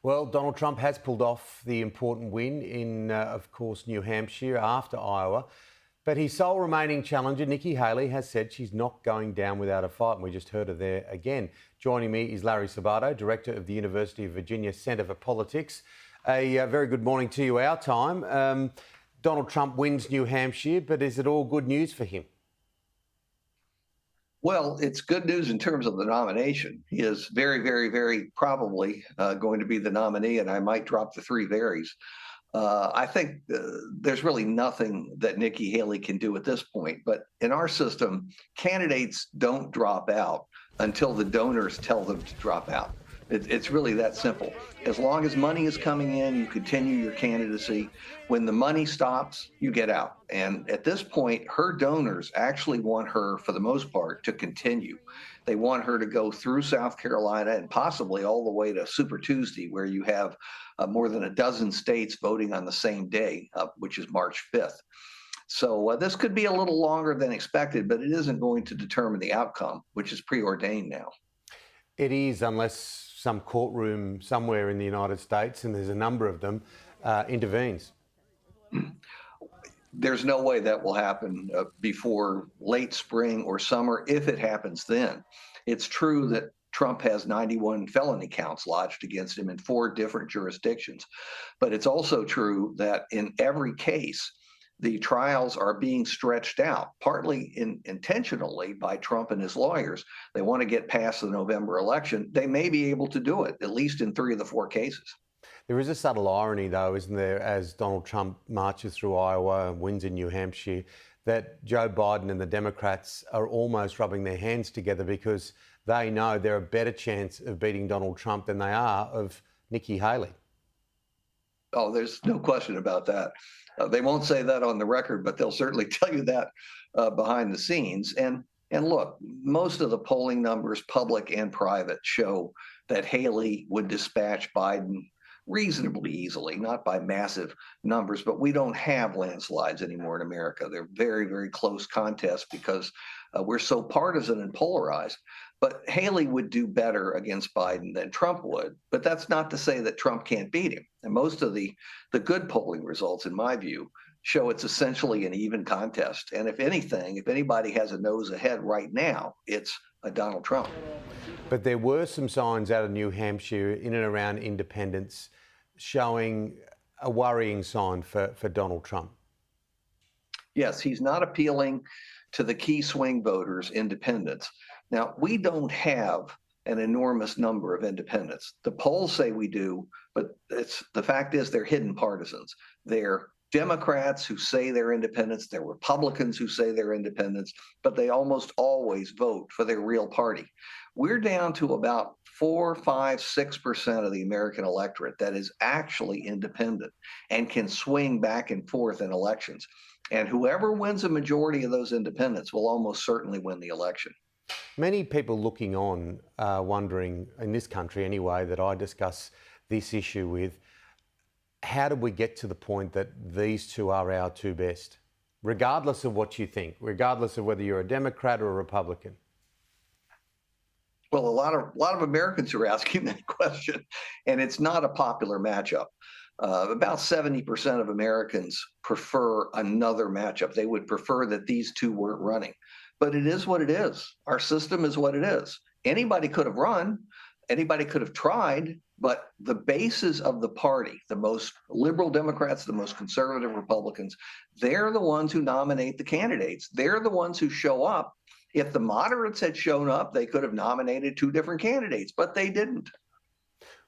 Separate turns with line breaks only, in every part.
Well, Donald Trump has pulled off the important win in, of course, New Hampshire after Iowa. But his sole remaining challenger, Nikki Haley, has said she's not going down without a fight. And we just heard her there again. Joining me is Larry Sabato, Director of the University of Virginia Centre for Politics. A very good morning to you, our time. Donald Trump wins New Hampshire, but is it all good news for him?
Well, it's good news in terms of the nomination. He is very, very, very probably going to be the nominee, and I might drop the three verys. I think there's really nothing that Nikki Haley can do at this point. But in our system, candidates don't drop out until the donors tell them to drop out. It's really that simple. As long as money is coming in, you continue your candidacy. When the money stops, you get out. And at this point, her donors actually want her, for the most part, to continue. They want her to go through South Carolina and possibly all the way to Super Tuesday, where you have more than a dozen states voting on the same day, which is March 5th. So this could be a little longer than expected, but it isn't going to determine the outcome, which is preordained now.
It is, unless some courtroom somewhere in the United States, and there's a number of them, intervenes.
There's no way that will happen before late spring or summer, if it happens then. It's true that Trump has 91 felony counts lodged against him in 4 different jurisdictions. But it's also true that in every case, the trials are being stretched out, partly intentionally by Trump and his lawyers. They want to get past the November election. They may be able to do it, at least in 3 of the 4 cases.
There is a subtle irony, though, isn't there, as Donald Trump marches through Iowa and wins in New Hampshire, that Joe Biden and the Democrats are almost rubbing their hands together because they know they're a better chance of beating Donald Trump than they are of Nikki Haley.
Oh, there's no question about that. They won't say that on the record, but they'll certainly tell you that behind the scenes. And look, most of the polling numbers, public and private, show that Haley would dispatch Biden reasonably easily, not by massive numbers, but we don't have landslides anymore in America. They're very, very close contests because we're so partisan and polarized. But Haley would do better against Biden than Trump would. But that's not to say that Trump can't beat him. And most of the good polling results, in my view, show it's essentially an even contest. And if anything, if anybody has a nose ahead right now, it's Donald Trump.
But there were some signs out of New Hampshire in and around independents showing a worrying sign for Donald Trump.
Yes, he's not appealing to the key swing voters, independents. Now, we don't have an enormous number of independents. The polls say we do, but the fact is they're hidden partisans. They're Democrats who say they're independents, they're Republicans who say they're independents, but they almost always vote for their real party. We're down to about 4, 5, 6% of the American electorate that is actually independent and can swing back and forth in elections. And whoever wins a majority of those independents will almost certainly win the election.
Many people looking on wondering, in this country anyway, that I discuss this issue with, how did we get to the point that these two are our two best, regardless of what you think, regardless of whether you're a Democrat or a Republican?
Well, a lot of Americans are asking that question, and it's not a popular matchup. About 70% of Americans prefer another matchup. They would prefer that these two weren't running. But it is what it is. Our system is what it is. Anybody could have run. Anybody could have tried. But the bases of the party, the most liberal Democrats, the most conservative Republicans, they're the ones who nominate the candidates. They're the ones who show up. If the moderates had shown up, they could have nominated 2 different candidates, but they didn't.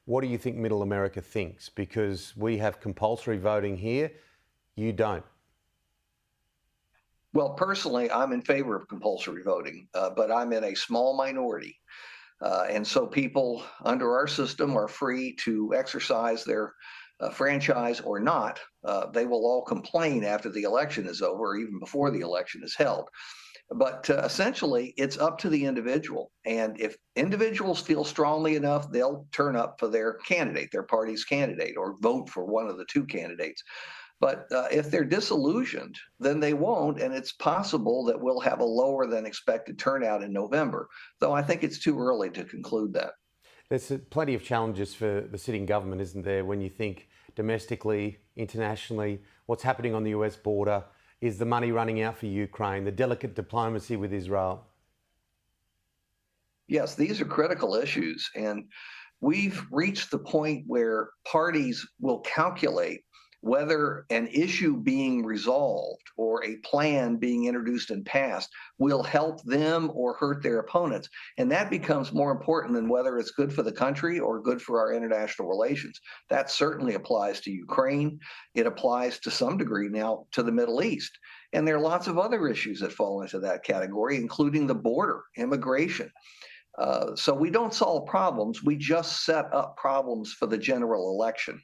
What do you think middle America thinks? Because we have compulsory voting here. You don't.
Well, personally, I'm in favor of compulsory voting, but I'm in a small minority. And so people under our system are free to exercise their franchise or not. They will all complain after the election is over, or even before the election is held. But essentially, it's up to the individual. And if individuals feel strongly enough, they'll turn up for their candidate, their party's candidate, or vote for one of the 2 candidates. But if they're disillusioned, then they won't, and it's possible that we'll have a lower than expected turnout in November, though I think it's too early to conclude that.
There's plenty of challenges for the sitting government, isn't there, when you think domestically, internationally, what's happening on the US border, is the money running out for Ukraine, the delicate diplomacy with Israel?
Yes, these are critical issues. And we've reached the point where parties will calculate whether an issue being resolved or a plan being introduced and passed will help them or hurt their opponents. And that becomes more important than whether it's good for the country or good for our international relations. That certainly applies to Ukraine. It applies to some degree now to the Middle East. And there are lots of other issues that fall into that category, including the border, immigration. So we don't solve problems. We just set up problems for the general election.